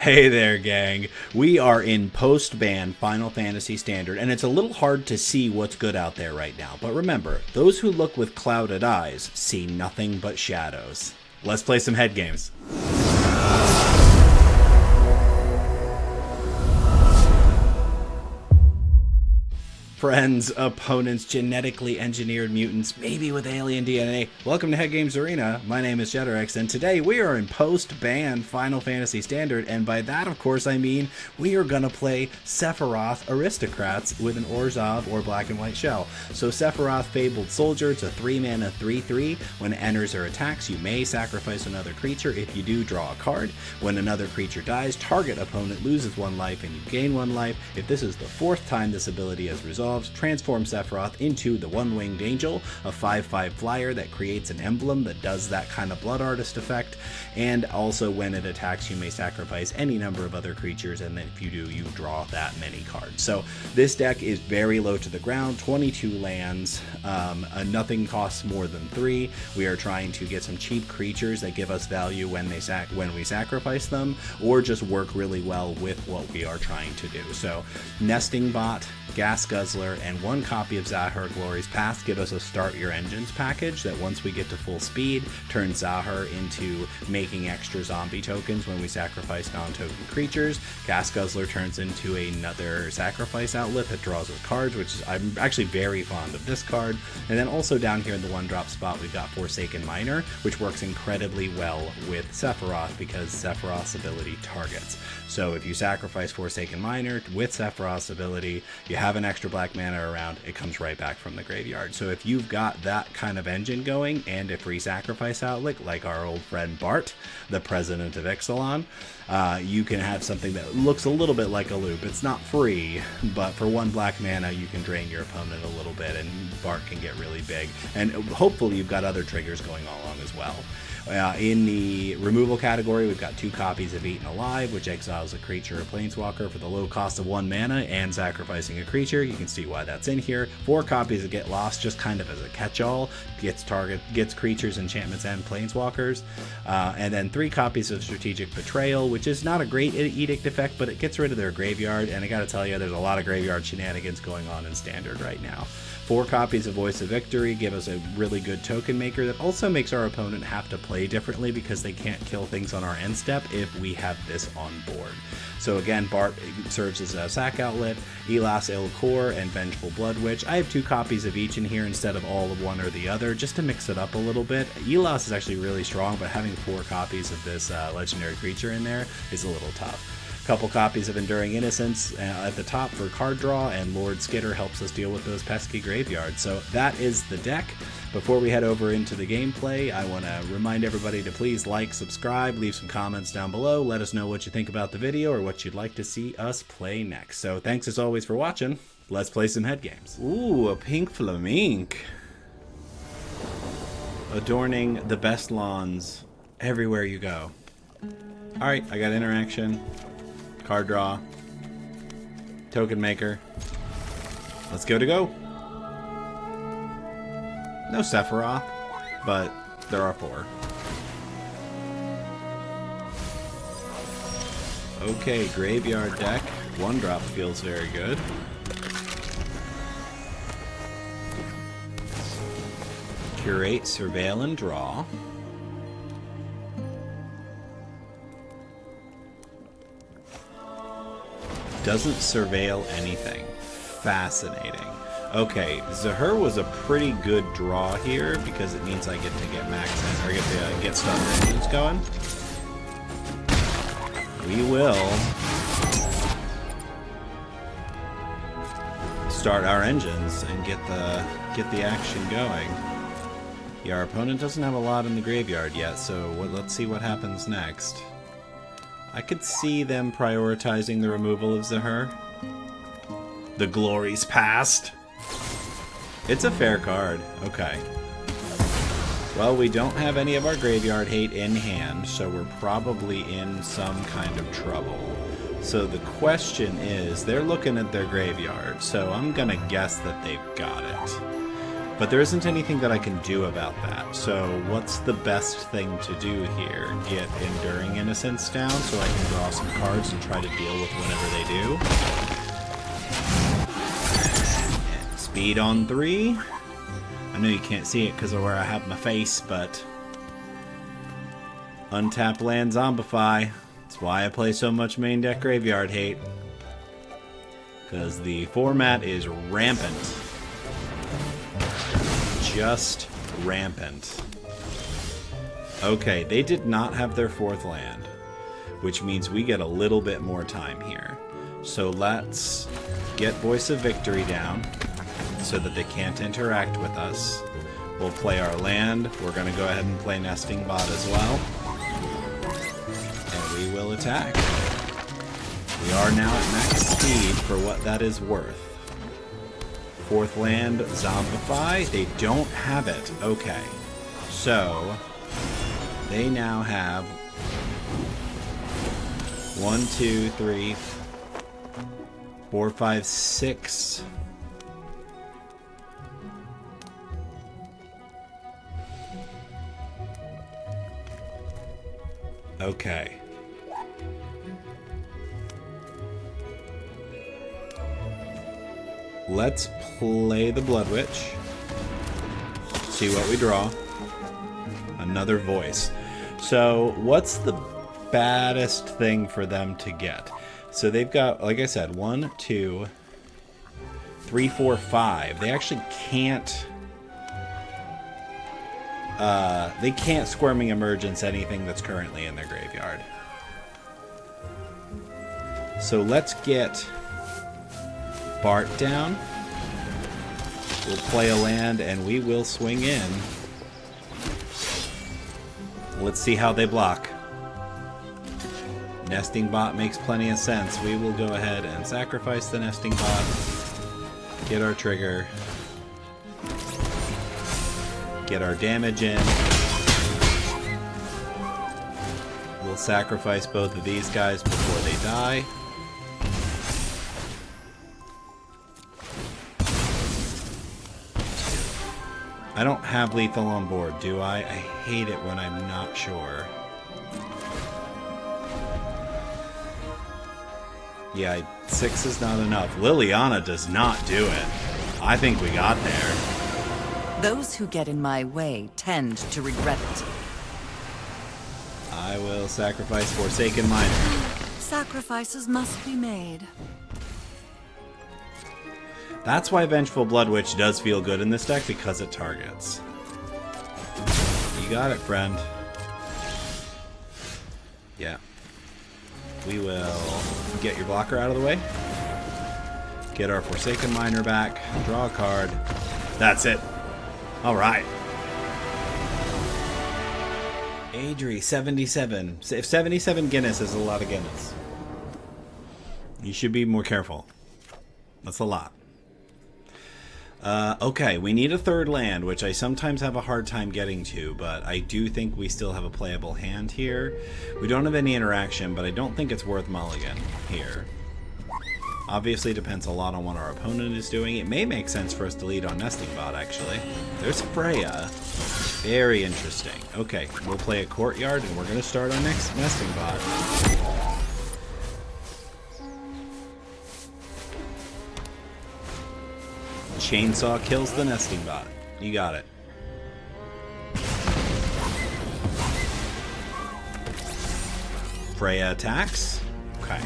Hey there, gang. We are in post-ban Final Fantasy Standard, and it's a little hard to see what's good out there right now. But remember, those who look with clouded eyes see nothing but shadows. Let's play some head games. Friends, opponents, genetically engineered mutants, maybe with alien DNA. Welcome to Head Games Arena. My name is Jetrex, and today we are in post-ban Final Fantasy Standard, and by that, of course, I mean we are gonna play Sephiroth Aristocrats with an Orzhov or black and white shell. So Sephiroth Fabled Soldier, it's a 3-mana 3/3. When it enters or attacks, you may sacrifice another creature. If you do, draw a card. When another creature dies, target opponent loses 1 life and you gain 1 life. If this is the 4th time this ability has resolved, transform Sephiroth into the One-Winged Angel, a 5/5 flyer that creates an emblem that does that kind of Blood Artist effect, and also when it attacks you may sacrifice any number of other creatures, and then if you do, you draw that many cards. So this deck is very low to the ground, 22 lands, nothing costs more than 3. We are trying to get some cheap creatures that give us value when we sacrifice them, or just work really well with what we are trying to do. So Nesting Bot, Gas Guzzler, and 1 copy of Zahir Glory's Path give us a Start Your Engines package that once we get to full speed, turns Zahir into making extra zombie tokens when we sacrifice non-token creatures. Gas Guzzler turns into another sacrifice outlet that draws us cards, which is, I'm actually very fond of this card. And then also down here in the 1-drop spot, we've got Forsaken Miner, which works incredibly well with Sephiroth because Sephiroth's ability targets. So if you sacrifice Forsaken Miner with Sephiroth's ability, you have an extra black mana around, it comes right back from the graveyard. So if you've got that kind of engine going and a free sacrifice outlet like our old friend Bart, the president of Ixalan, you can have something that looks a little bit like a loop. It's not free, but for 1 black mana you can drain your opponent a little bit and Bart can get really big. And hopefully you've got other triggers going along as well. In the removal category, we've got 2 copies of Eaten Alive, which exiles a creature or planeswalker for the low cost of 1 mana and sacrificing a creature. You can see why that's in here. 4 copies of Get Lost, just kind of as a catch-all, gets creatures, enchantments, and planeswalkers. And then 3 copies of Strategic Betrayal, which is not a great edict effect, but it gets rid of their graveyard, and I gotta tell you, there's a lot of graveyard shenanigans going on in Standard right now. 4 copies of Voice of Victory give us a really good token maker that also makes our opponent have to play differently because they can't kill things on our end step if we have this on board. So again, Bart serves as a sack outlet, Elas Il-Kor, and Vengeful Blood Witch. I have 2 copies of each in here instead of all of one or the other, just to mix it up a little bit. Elas is actually really strong, but having 4 copies of this legendary creature in there is a little tough. Couple copies of Enduring Innocence at the top for card draw, and Lord Skitter helps us deal with those pesky graveyards. So that is the deck. Before we head over into the gameplay, I want to remind everybody to please like, subscribe, leave some comments down below, let us know what you think about the video or what you'd like to see us play next. So thanks as always for watching. Let's play some head games. Ooh, a pink flamink. Adorning the best lawns everywhere you go. Alright, I got interaction. Card draw, token maker. Let's go. No Sephiroth, but there are 4. Okay, graveyard deck. 1-drop feels very good. Curate, surveil, and draw. Doesn't surveil anything. Fascinating. Okay, Zahir was a pretty good draw here because it means I get to get max in, or get starter engines going. We will start our engines and get the action going. Yeah, our opponent doesn't have a lot in the graveyard yet, so let's see what happens next. I could see them prioritizing the removal of Zahir. The glory's past. It's a fair card. Okay. Well, we don't have any of our graveyard hate in hand, so we're probably in some kind of trouble. So the question is, they're looking at their graveyard, so I'm gonna guess that they've got it. But there isn't anything that I can do about that. So what's the best thing to do here? Get Enduring Innocence down so I can draw some cards and try to deal with whatever they do. And speed on 3. I know you can't see it because of where I have my face, but... Untap land Zombify. That's why I play so much main deck Graveyard Hate. Because the format is rampant. Just rampant. Okay, they did not have their 4th land, which means we get a little bit more time here. So let's get Voice of Victory down so that they can't interact with us. We'll play our land. We're going to go ahead and play Nesting Bot as well. And we will attack. We are now at max speed for what that is worth. 4th land, Zombify. They don't have it. Okay. So, they now have 1, 2, 3, 4, 5, 6. Okay. Let's play the Blood Witch. See what we draw. Another voice. So, what's the baddest thing for them to get? So they've got, like I said, 1, 2, 3, 4, 5. They actually can't... they can't Squirming Emergence anything that's currently in their graveyard. So let's get Bart down. We'll play a land and we will swing in. Let's see how they block. Nesting Bot makes plenty of sense. We will go ahead and sacrifice the Nesting Bot. Get our trigger. Get our damage in. We'll sacrifice both of these guys before they die. I don't have lethal on board, do I? I hate it when I'm not sure. Yeah, 6 is not enough. Liliana does not do it. I think we got there. Those who get in my way tend to regret it. I will sacrifice Forsaken Miner. Sacrifices must be made. That's why Vengeful Blood Witch does feel good in this deck, because it targets. You got it, friend. Yeah. We will get your blocker out of the way. Get our Forsaken Miner back. Draw a card. That's it. Alright. Adri, 77. If 77 Guinness is a lot of Guinness, you should be more careful. That's a lot. Okay, we need a 3rd land, which I sometimes have a hard time getting to, but I do think we still have a playable hand here. We don't have any interaction, but I don't think it's worth mulligan here. Obviously, depends a lot on what our opponent is doing. It may make sense for us to lead on Nesting Bot, actually. There's Freya. Very interesting. Okay, we'll play a Courtyard, and we're going to start our next Nesting Bot. Chainsaw kills the Nesting Bot. You got it. Freya attacks. Okay.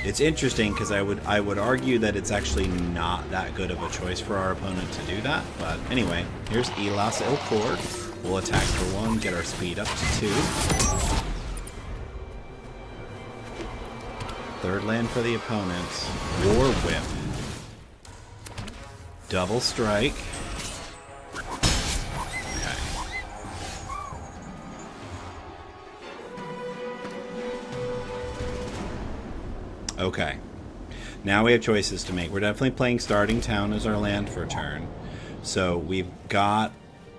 It's interesting because I would argue that it's actually not that good of a choice for our opponent to do that. But anyway, here's Elas Ilcord. We'll attack for 1, get our speed up to 2. 3rd land for the opponent. War Whip. Double strike. Okay. Okay. Now we have choices to make. We're definitely playing Starting Town as our land for turn. So we've got...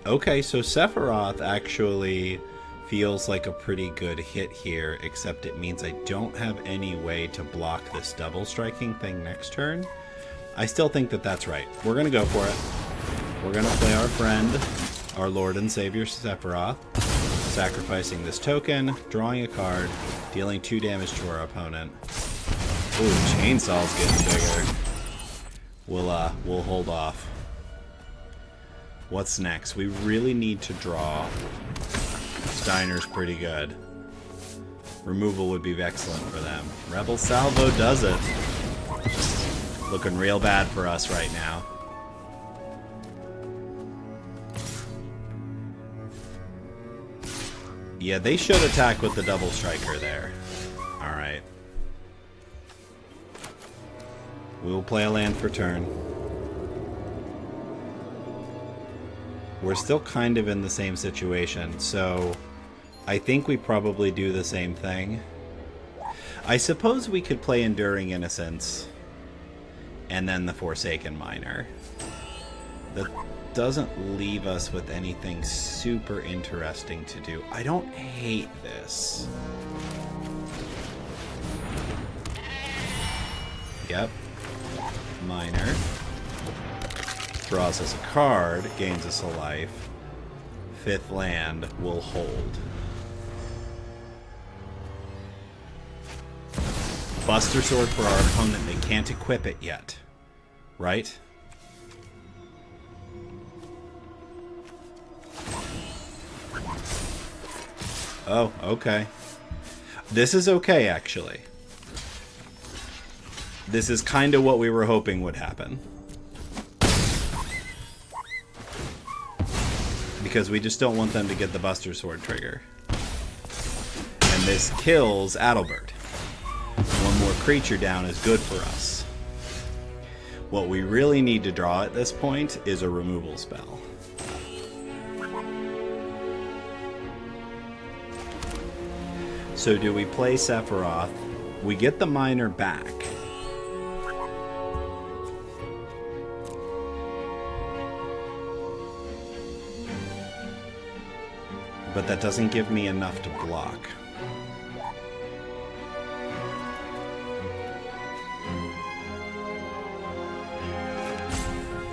Okay, so Sephiroth actually feels like a pretty good hit here, except it means I don't have any way to block this double striking thing next turn. I still think that that's right. We're going to go for it. We're going to play our friend, our Lord and Savior Sephiroth, sacrificing this token, drawing a card, dealing 2 damage to our opponent. Ooh, Chainsaw's getting bigger. We'll hold off. What's next? We really need to draw. Steiner's pretty good. Removal would be excellent for them. Rebel Salvo does it. Looking real bad for us right now. Yeah, they should attack with the double striker there. Alright. We will play a land for turn. We're still kind of in the same situation, so I think we probably do the same thing. I suppose we could play Enduring Innocence and then the Forsaken Miner. That doesn't leave us with anything super interesting to do. I don't hate this. Yep. Miner. Draws us a card, gains us a life. 5th land will hold. Buster Sword for our opponent. They can't equip it yet. Right? Oh, okay. This is okay, actually. This is kind of what we were hoping would happen. Because we just don't want them to get the Buster Sword trigger. And this kills Adalbert. One more creature down is good for us. What we really need to draw at this point is a removal spell. So do we play Sephiroth? We get the Miner back. But that doesn't give me enough to block.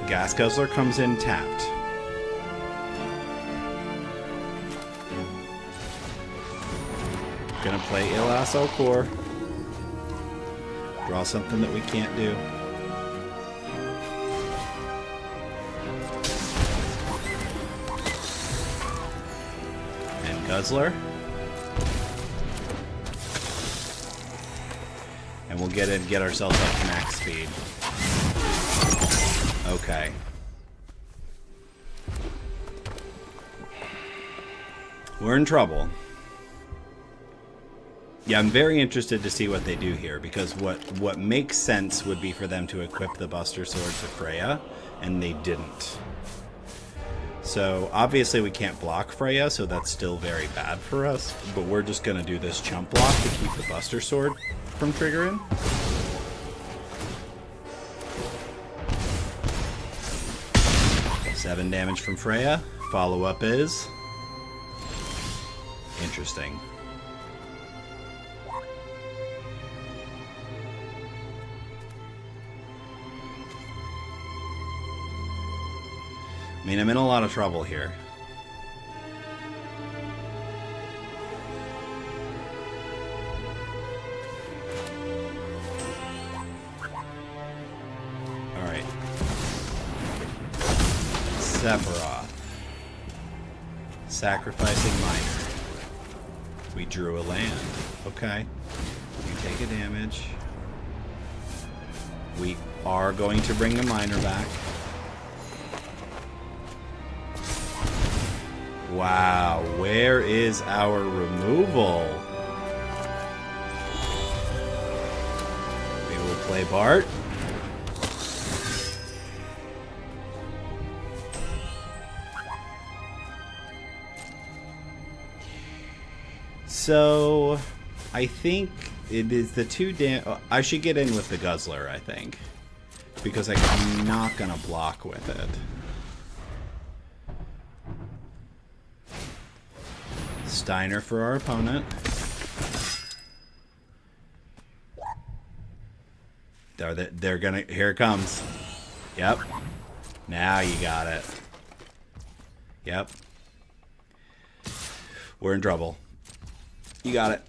Gas Guzzler comes in tapped. Gonna play Ilas Alcor. Draw something that we can't do. And Guzzler. And we'll get ourselves up to max speed. Okay. We're in trouble. Yeah, I'm very interested to see what they do here, because what makes sense would be for them to equip the Buster Sword to Freya, and they didn't. So, obviously we can't block Freya, so that's still very bad for us, but we're just going to do this chump block to keep the Buster Sword from triggering. Seven damage from Freya. Follow-up is... interesting. I mean, I'm in a lot of trouble here. Alright. Sephiroth. Sacrificing Miner. We drew a land. Okay. You take a damage. We are going to bring the Miner back. Wow, where is our removal? We will play Bart. So, I think it is the I should get in with the Guzzler, I think. Because I'm not going to block with it. Steiner for our opponent. They're gonna... here it comes. Yep. Now you got it. Yep. We're in trouble. You got it.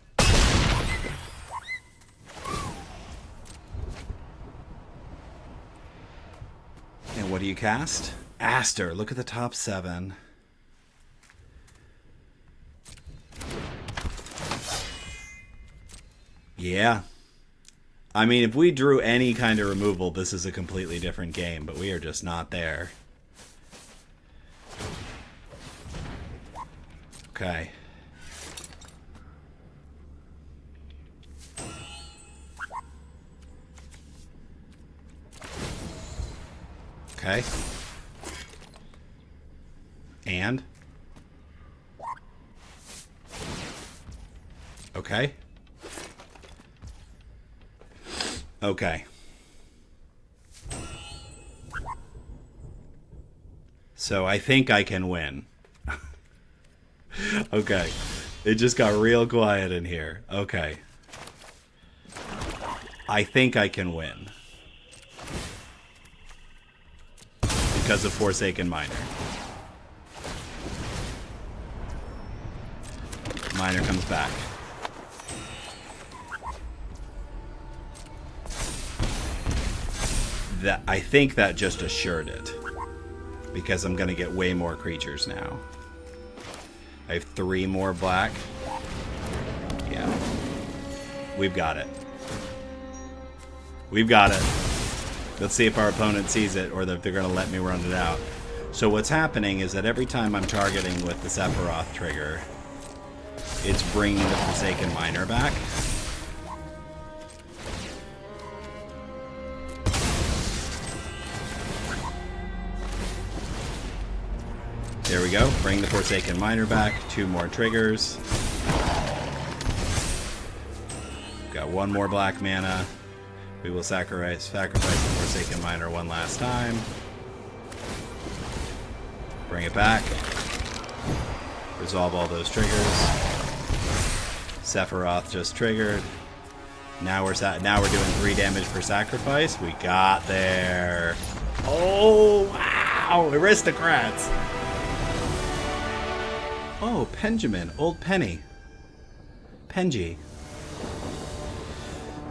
And what do you cast? Aster. Look at the top 7. Yeah. I mean, if we drew any kind of removal, this is a completely different game, but we are just not there. Okay. Okay. And? Okay. Okay. So I think I can win. Okay. It just got real quiet in here. Okay. I think I can win. Because of Forsaken Miner. Miner comes back. That I think that just assured it. Because I'm going to get way more creatures now. I have 3 more black. Yeah. We've got it. We've got it. Let's see if our opponent sees it or if they're going to let me run it out. So what's happening is that every time I'm targeting with the Sephiroth trigger, it's bringing the Forsaken Miner back. There we go. Bring the Forsaken Miner back. 2 more triggers. Got 1 more black mana. We will sacrifice the Forsaken Miner one last time. Bring it back. Resolve all those triggers. Sephiroth just triggered. Now we're doing 3 damage per sacrifice. We got there. Oh wow! Aristocrats. Oh, Benjamin, old Penny. Penji.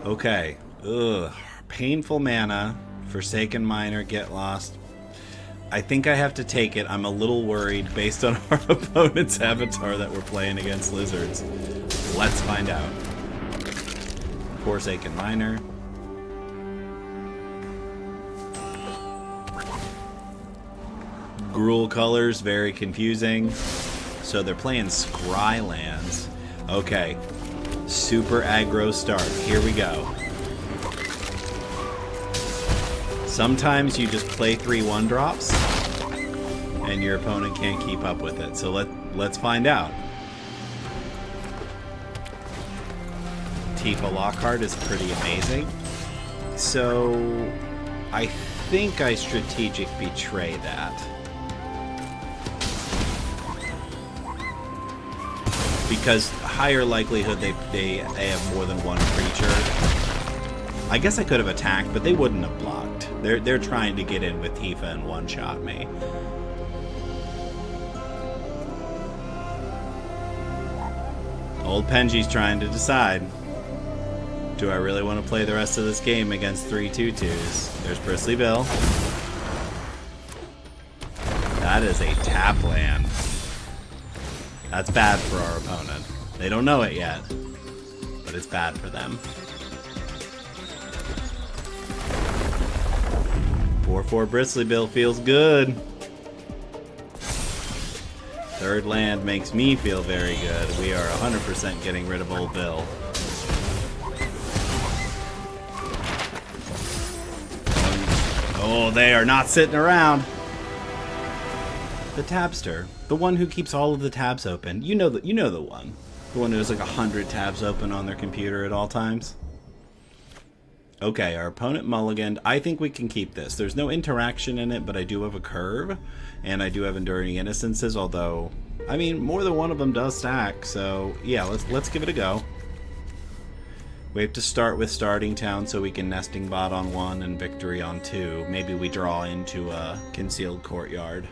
Okay. Ugh. Painful mana. Forsaken Miner, get lost. I think I have to take it. I'm a little worried based on our opponent's avatar that we're playing against lizards. Let's find out. Forsaken Miner. Gruul colors, very confusing. So they're playing Scry lands. Okay. Super aggro start. Here we go. Sometimes you just play 3 1-drops and your opponent can't keep up with it. So let's find out. Tifa Lockhart is pretty amazing. So I think I strategic betray that. Because higher likelihood they have more than 1 creature. I guess I could have attacked, but they wouldn't have blocked. They're trying to get in with Tifa and one-shot me. Old Penji's trying to decide. Do I really want to play the rest of this game against 3 2/2s? There's Bristly Bill. That is a tap land. That's bad for our opponent. They don't know it yet, but it's bad for them. 4/4 Bristly Bill feels good. 3rd land makes me feel very good. We are 100% getting rid of Old Bill. Oh, they are not sitting around. The Tabster. The one who keeps all of the tabs open. You know the one. The one who has like 100 tabs open on their computer at all times. Okay, our opponent mulliganed. I think we can keep this. There's no interaction in it, but I do have a curve, and I do have Enduring Innocences, although, I mean, more than one of them does stack, so yeah, let's give it a go. We have to start with starting town so we can nesting bot on 1 and victory on 2. Maybe we draw into a concealed courtyard.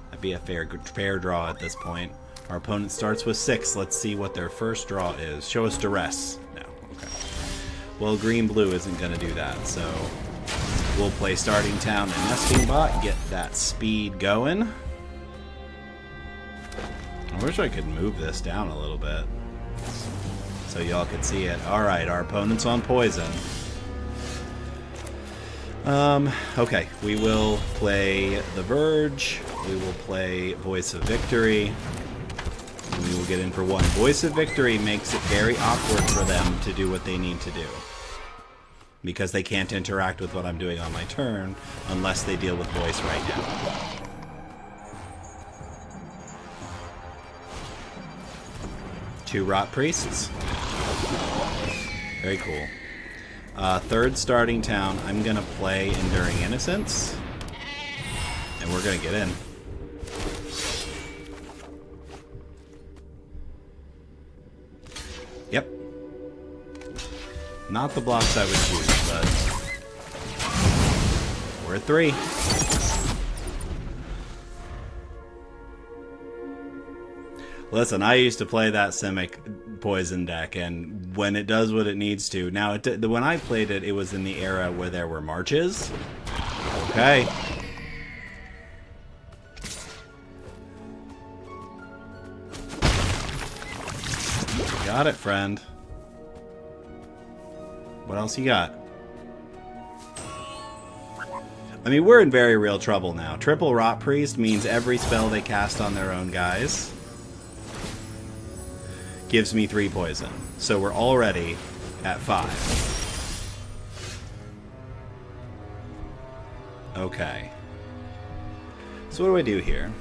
That'd be a fair draw at this point. Our opponent starts with 6. Let's see what their first draw is. Show us duress. No. Okay. Well, green-blue isn't going to do that, so we'll play starting town and nesting bot. Get that speed going. I wish I could move this down a little bit so y'all could see it. Alright, our opponent's on poison. Okay, we will play The Verge. We will play Voice of Victory. And we will get in for 1. Voice of Victory makes it very awkward for them to do what they need to do, because they can't interact with what I'm doing on my turn unless they deal with voice right now. Two Rot Priests. Very cool. Third starting town, I'm going to play Enduring Innocence. And we're going to get in. Yep. Not the blocks I would choose, but we're at 3. Listen, I used to play that Simic poison deck, and when it does what it needs to... Now, when I played it, it was in the era where there were marches. Okay. Got it, friend. What else you got? I mean, we're in very real trouble now. Triple Rot Priest means every spell they cast on their own guys gives me 3 poison. So we're already at 5. Okay. So what do I do here?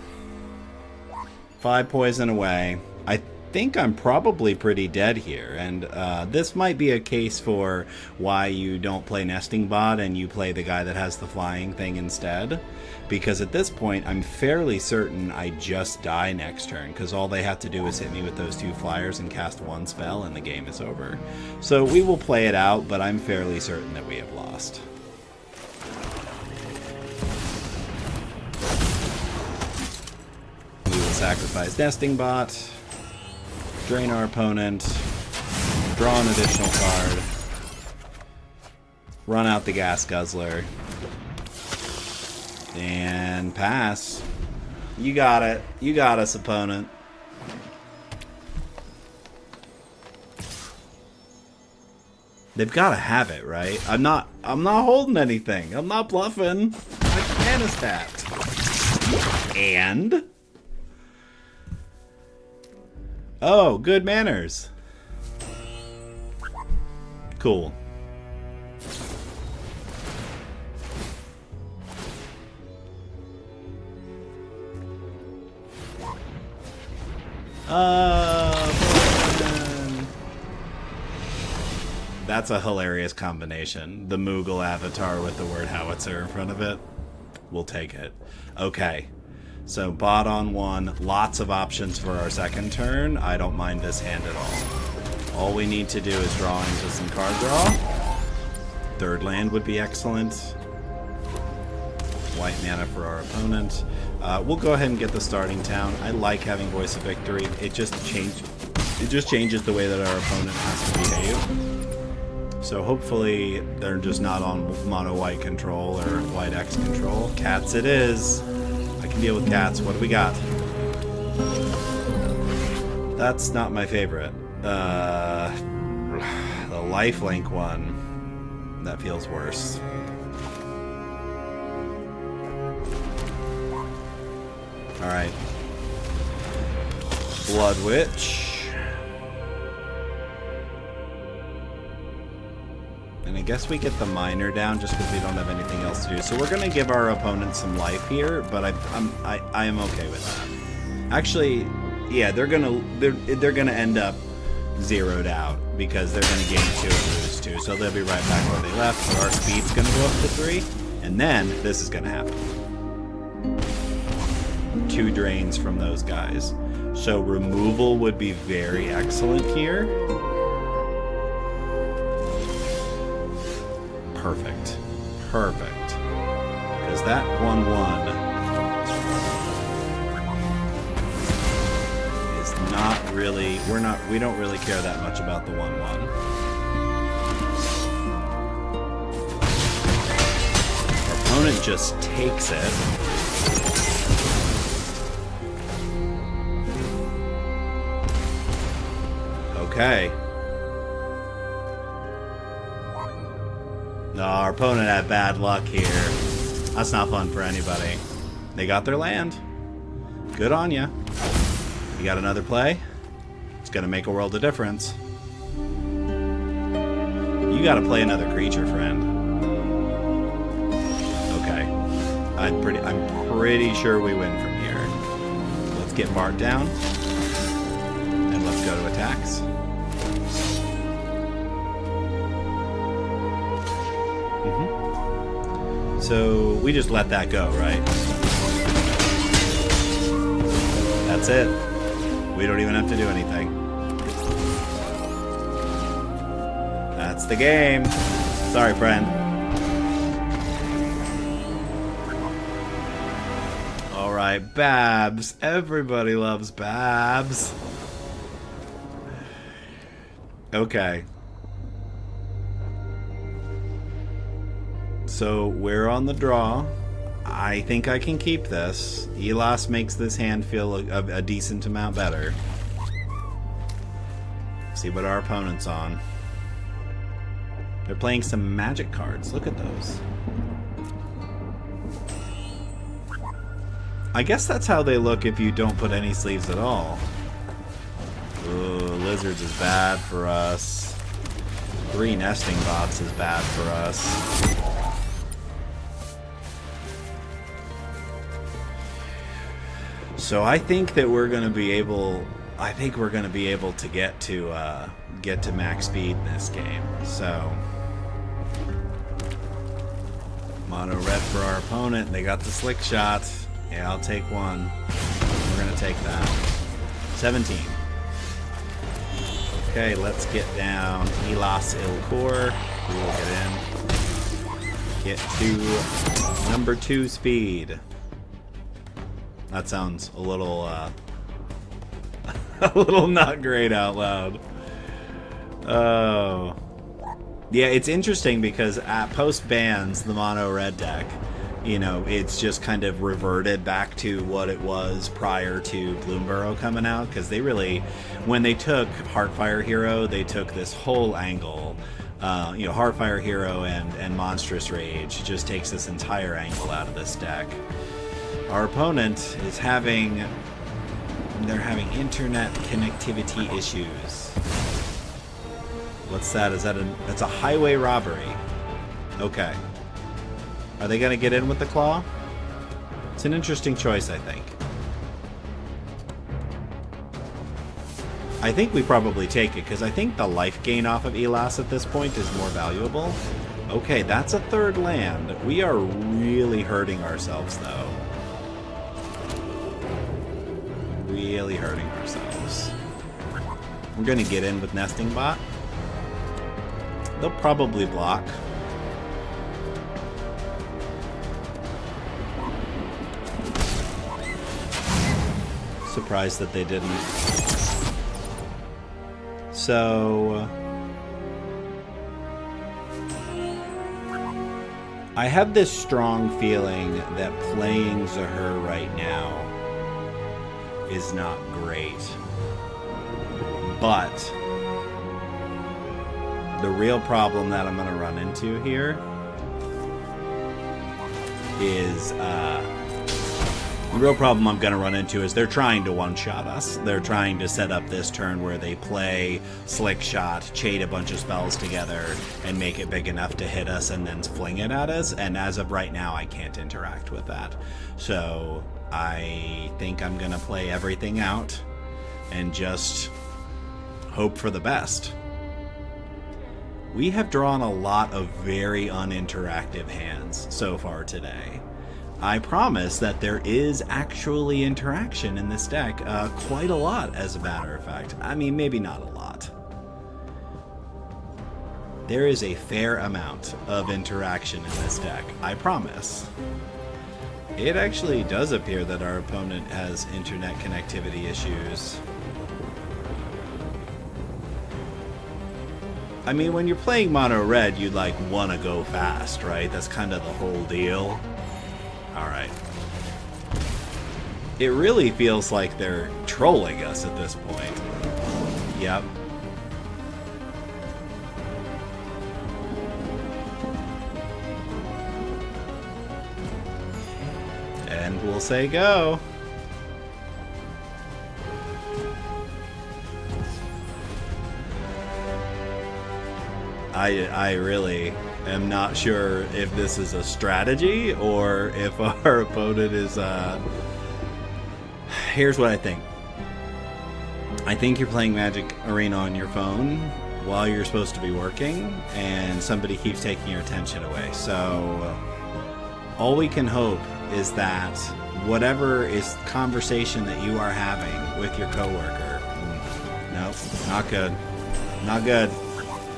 5 poison away. I think I'm probably pretty dead here, and this might be a case for why you don't play nesting bot and you play the guy that has the flying thing instead, because at this point I'm fairly certain I just die next turn, because all they have to do is hit me with those 2 flyers and cast 1 spell and the game is over. So we will play it out, but I'm fairly certain that we have lost. We will sacrifice nesting bot, drain our opponent, draw an additional card, run out the gas guzzler, and pass. You got it. You got us, opponent. They've got to have it, right? I'm not holding anything. I'm not bluffing. I can stat. And oh, good manners. Cool. That's a hilarious combination. The Moogle avatar with the word howitzer in front of it. We'll take it. Okay. So bot on 1, lots of options for our second turn. I don't mind this hand at all. All we need to do is draw into some card draw. Third land would be excellent. White mana for our opponent. We'll go ahead and get the starting town. I like having Voice of Victory. It just changes the way that our opponent has to behave. So hopefully they're just not on mono white control or white X control. Cats it is. I can deal with cats. What do we got? That's not my favorite. The lifelink one. That feels worse. Alright. Blood Witch. And I guess we get the miner down just because we don't have anything else to do. So we're going to give our opponent some life here, but I am okay with that. Actually, yeah, they're gonna end up zeroed out because they're gonna gain 2 and lose 2. So they'll be right back where they left. But our speed's gonna go up to 3, and then this is gonna happen. 2 drains from those guys. So removal would be very excellent here. perfect. Perfect. Because that 1/1 is not really... We don't really care that much about the 1/1. Our opponent just takes it. Okay. No, our opponent had bad luck here. That's not fun for anybody. They got their land. Good on ya. You got another play? It's gonna make a world of difference. You gotta play another creature, friend. Okay. I'm pretty sure we win from here. Let's get Bart down. And let's go to attacks. So we just let that go, right? That's it. We don't even have to do anything. That's the game. Sorry, friend. Alright, Babs. Everybody loves Babs. Okay. So we're on the draw. I think I can keep this. Elas makes this hand feel a decent amount better. See what our opponent's on. They're playing some magic cards. Look at those. I guess that's how they look if you don't put any sleeves at all. Ooh, lizards is bad for us. 3 nesting bots is bad for us. So I think that we're going to be able. I think we're going to be able to get to max speed in this game. So mono red for our opponent. They got the slick shot. Yeah, I'll take one. We're going to take that. 17. Okay, let's get down Elas Ilkor. We will get in. Get to number 2 speed. That sounds a little, a little not great out loud. Oh. Yeah, it's interesting because at post bans, the mono red deck, you know, it's just kind of reverted back to what it was prior to Bloomburrow coming out. Because they really, when they took Heartfire Hero, they took this whole angle. You know, Heartfire Hero and Monstrous Rage just takes this entire angle out of this deck. Our opponent is having internet connectivity issues. What's that? Is that that's a highway robbery. Okay. Are they going to get in with the claw? It's an interesting choice, I think. I think we probably take it, because I think the life gain off of Elas at this point is more valuable. Okay, that's a 3rd land. We are really hurting ourselves, though. Really hurting ourselves. We're going to get in with Nesting Bot. They'll probably block. Surprised that they didn't. So I have this strong feeling that playing Zahur right now is not great. But the real problem that I'm going to run into here is the real problem I'm going to run into is they're trying to one-shot us. They're trying to set up this turn where they play Slick Shot, chain a bunch of spells together, and make it big enough to hit us and then fling it at us. And as of right now, I can't interact with that. So I think I'm going to play everything out and just hope for the best. We have drawn a lot of very uninteractive hands so far today. I promise that there is actually interaction in this deck, quite a lot, as a matter of fact. I mean, maybe not a lot. There is a fair amount of interaction in this deck, I promise. It actually does appear that our opponent has internet connectivity issues. I mean, when you're playing mono red, you'd like want to go fast, right? That's kind of the whole deal. Alright. It really feels like they're trolling us at this point. Yep. And we'll say go. I really am not sure if this is a strategy or if our opponent is here's what I think. I think you're playing Magic Arena on your phone while you're supposed to be working, and somebody keeps taking your attention away. So all we can hope is that whatever is conversation that you are having with your coworker, nope, not good. Not good.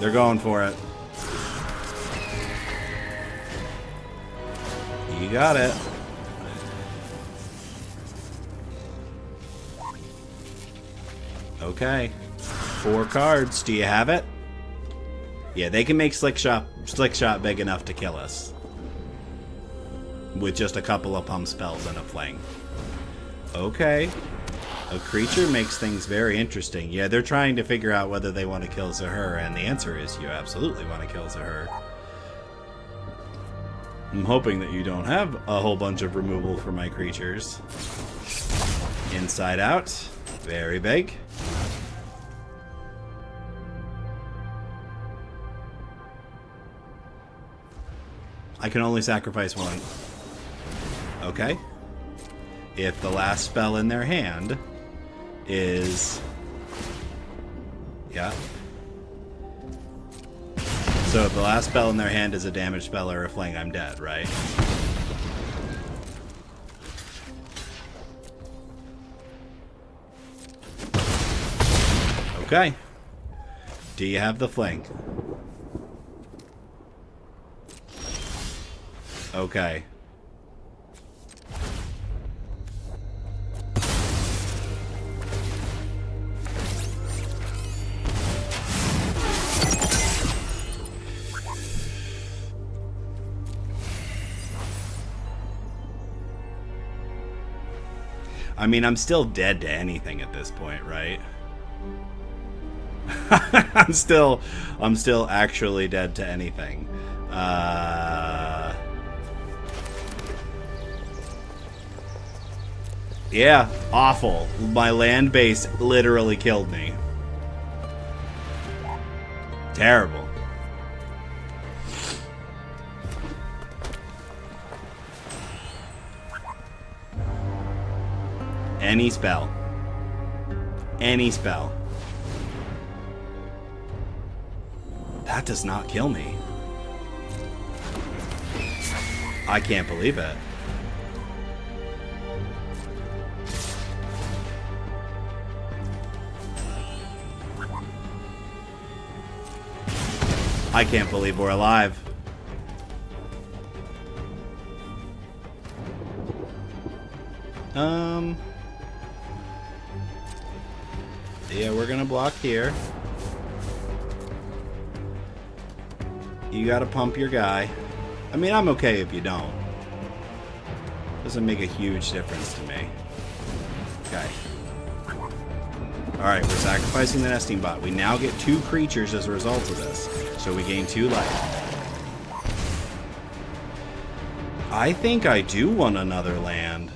They're going for it. You got it. Okay. 4 cards. Do you have it? Yeah, they can make Slick Shot big enough to kill us. With just a couple of pump spells and a fling. Okay. A creature makes things very interesting. Yeah, they're trying to figure out whether they want to kill Zahur, and the answer is you absolutely want to kill Zahur. I'm hoping that you don't have a whole bunch of removal for my creatures. Inside Out. Very big. I can only sacrifice 1. Okay. If the last spell in their hand is... Yeah. So if the last spell in their hand is a damage spell or a fling, I'm dead, right? Okay. Do you have the fling? Okay. I mean, I'm still dead to anything at this point, right? I'm still actually dead to anything. Yeah, awful. My land base literally killed me. Terrible. Any spell. Any spell. That does not kill me. I can't believe it. I can't believe we're alive. Yeah, we're gonna block here. You gotta pump your guy. I mean, I'm okay if you don't. Doesn't make a huge difference to me. Okay. Alright, we're sacrificing the nesting bot. We now get 2 creatures as a result of this. So we gain 2 life. I think I do want another land.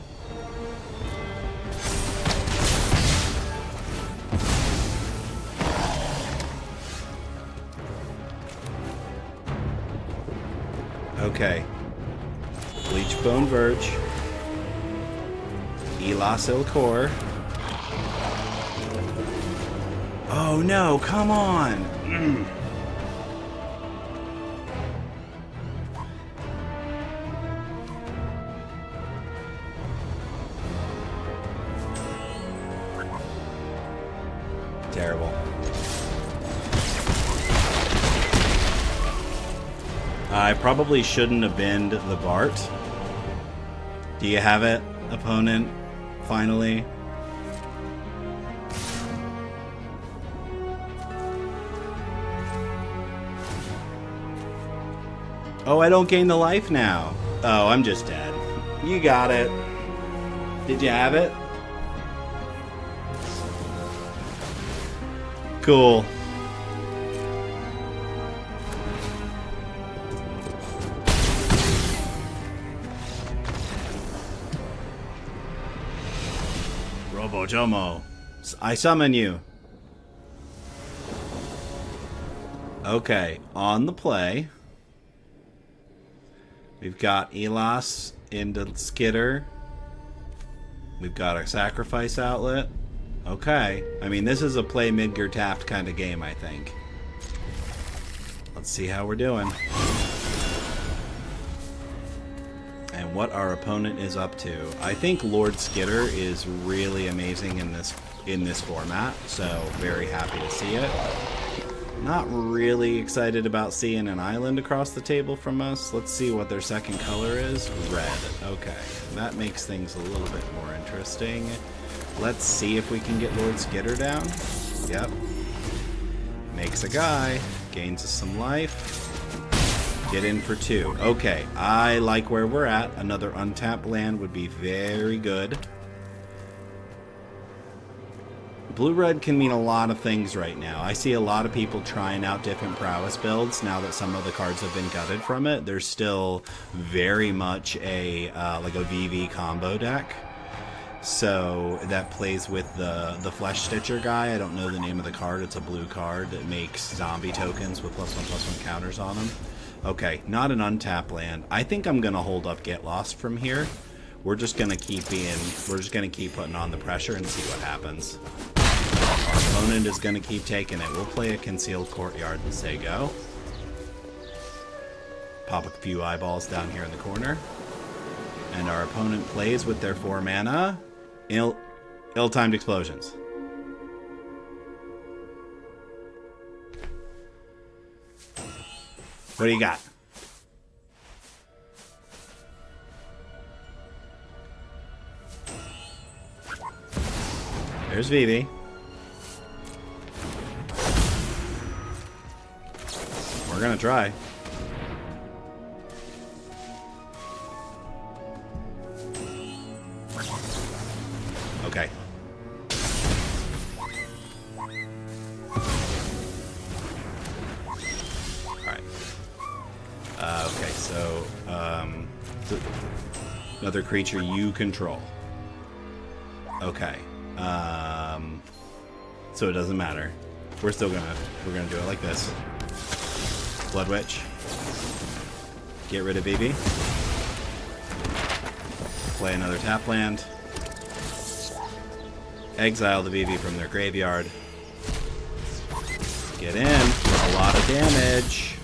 Okay. Bleachbone Verge. Elas Ilkor. Oh no, come on! Terrible. I probably shouldn't have banned the Bart. Do you have it, opponent? Finally. Oh, I don't gain the life now. Oh, I'm just dead. You got it. Did you have it? Cool. Robo-Jomo, I summon you. Okay, on the play, we've got Elas into Skitter. We've got our sacrifice outlet. Okay, I mean, this is a play Midgar tapped kind of game, I think. Let's see how we're doing. And what our opponent is up to. I think Lord Skitter is really amazing in this format, so very happy to see it. Not really excited about seeing an island across the table from us. Let's see what their second color is. Red. Okay, that makes things a little bit more interesting. Let's see if we can get Lord Skitter down. Yep. Makes a guy. Gains us some life. Get in for 2. Okay, I like where we're at. Another untapped land would be very good. Blue-red can mean a lot of things right now. I see a lot of people trying out different prowess builds now that some of the cards have been gutted from it. There's still very much a like a VV combo deck. So that plays with the Flesh Stitcher guy. I don't know the name of the card. It's a blue card that makes zombie tokens with +1/+1 counters on them. Okay, not an untapped land. I think I'm gonna hold up Get Lost from here. We're just gonna keep putting on the pressure and see what happens. Our opponent is gonna keep taking it. We'll play a Concealed Courtyard and say go. Pop a few eyeballs down here in the corner. And our opponent plays with their 4 mana. Ill-timed explosions. What do you got? There's Vivi. We're gonna try. Okay. Alright. Okay, so, another creature you control. Okay. So it doesn't matter. We're gonna do it like this. Blood Witch. Get rid of BB. Play another tap land. Exile the BB from their graveyard. Get in. A lot of damage.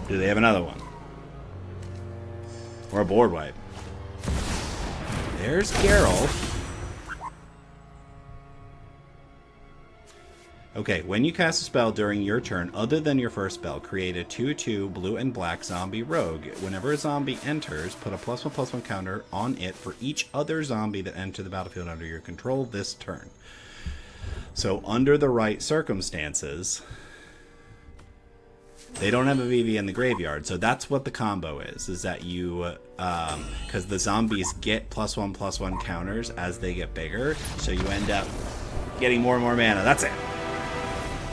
Do they have another one? Or a board wipe? There's Geralt. Okay, when you cast a spell during your turn, other than your first spell, create a 2/2 blue and black zombie rogue. Whenever a zombie enters, put a +1/+1 counter on it for each other zombie that enter the battlefield under your control this turn. So under the right circumstances, they don't have a VV in the graveyard, so that's what the combo is that you, because the zombies get +1/+1 counters as they get bigger, so you end up getting more and more mana. That's it.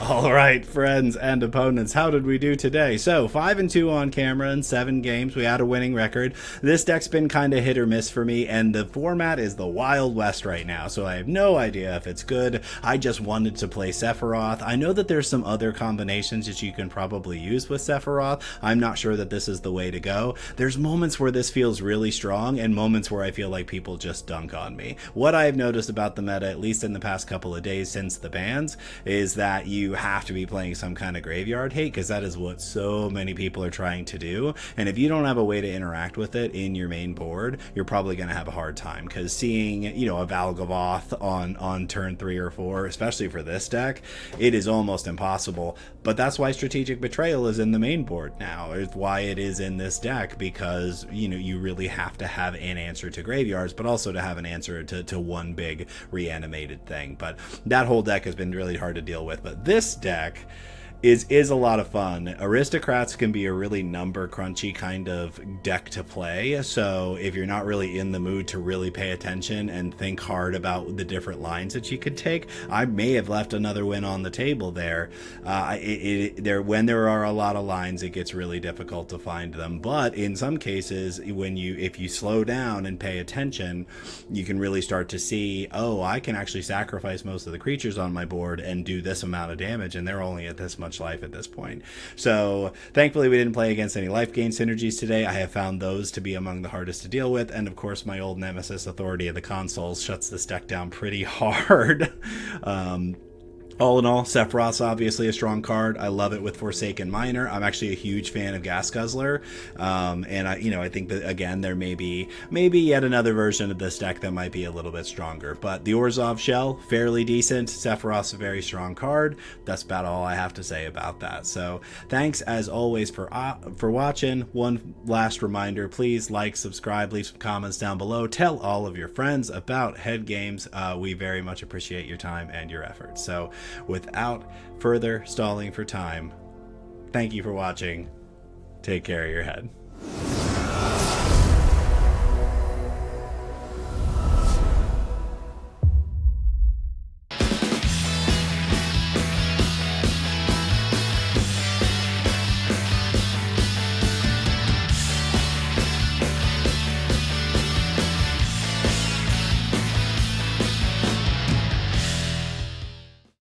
All right, friends and opponents, how did we do today? So 5-2 on camera in 7 games. We had a winning record. This deck's been kind of hit or miss for me, and the format is the Wild West right now, so I have no idea if it's good. I just wanted to play Sephiroth. I know that there's some other combinations that you can probably use with Sephiroth. I'm not sure that this is the way to go. There's moments where this feels really strong and moments where I feel like people just dunk on me. What I've noticed about the meta, at least in the past couple of days since the bans, is that you have to be playing some kind of graveyard hate, because that is what so many people are trying to do. And if you don't have a way to interact with it in your main board, you're probably going to have a hard time, because seeing, you know, a Valgavoth on turn 3 or 4, especially for this deck, it is almost impossible. But that's why Strategic Betrayal is in the main board now. It's why it is in this deck, because, you know, you really have to have an answer to graveyards, but also to have an answer to one big reanimated thing. But that whole deck has been really hard to deal with. But this deck is a lot of fun. Aristocrats can be a really number crunchy kind of deck to play, so if you're not really in the mood to really pay attention and think hard about the different lines that you could take, I may have left another win on the table there. When there are a lot of lines, it gets really difficult to find them, but in some cases, if you slow down and pay attention, you can really start to see, oh, I can actually sacrifice most of the creatures on my board and do this amount of damage, and they're only at this much life at this point. So thankfully we didn't play against any life gain synergies today. I have found those to be among the hardest to deal with, and of course my old nemesis, Authority of the Consoles, shuts this deck down pretty hard. All in all, Sephiroth's obviously a strong card. I love it with Forsaken Miner. I'm actually a huge fan of Gas Guzzler, and I think that again there may be yet another version of this deck that might be a little bit stronger. But the Orzhov shell, fairly decent. Sephiroth's a very strong card. That's about all I have to say about that. So thanks as always for watching. One last reminder: please like, subscribe, leave some comments down below. Tell all of your friends about Head Games. We very much appreciate your time and your efforts. So without further stalling for time, thank you for watching. Take care of your head.